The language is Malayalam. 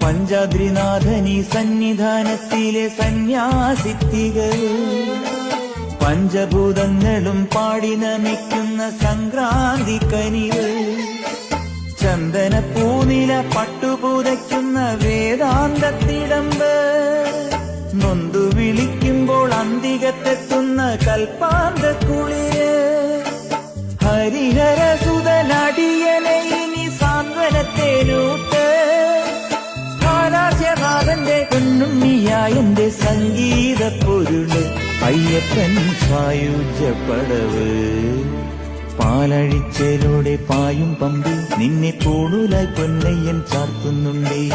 പഞ്ചാദ്രിനാഥനി സന്നിധാനത്തിലെ സന്യാസിത്തികൾ പഞ്ചഭൂതങ്ങളും പാടി നമിക്കുന്ന സംക്രാന്തി കനിവ് ചന്ദന പൂനില പട്ടുപൂതയ്ക്കുന്ന വേദാന്തത്തിടമ്പ് നൊന്തു വിളിക്കുമ്പോൾ അന്തികത്തെത്തുന്ന കൽപ്പാന്ത കുളിര് ഹരിഹരസുതനടിയനെ ഇനി സാന്ത്വനത്തേനൂട്ട് ാഥന്റെ പൊന്നുണ്ണിയായന്റെ സംഗീത പൊരുള് അയ്യപ്പൻ സായുജ്യപ്പടവ് പാലഴിച്ചേലൂടെ പായും പമ്പി നിന്നെ പൂണൂലായി പൊന്നയ്യൻ ചാർത്തുന്നുണ്ടേ.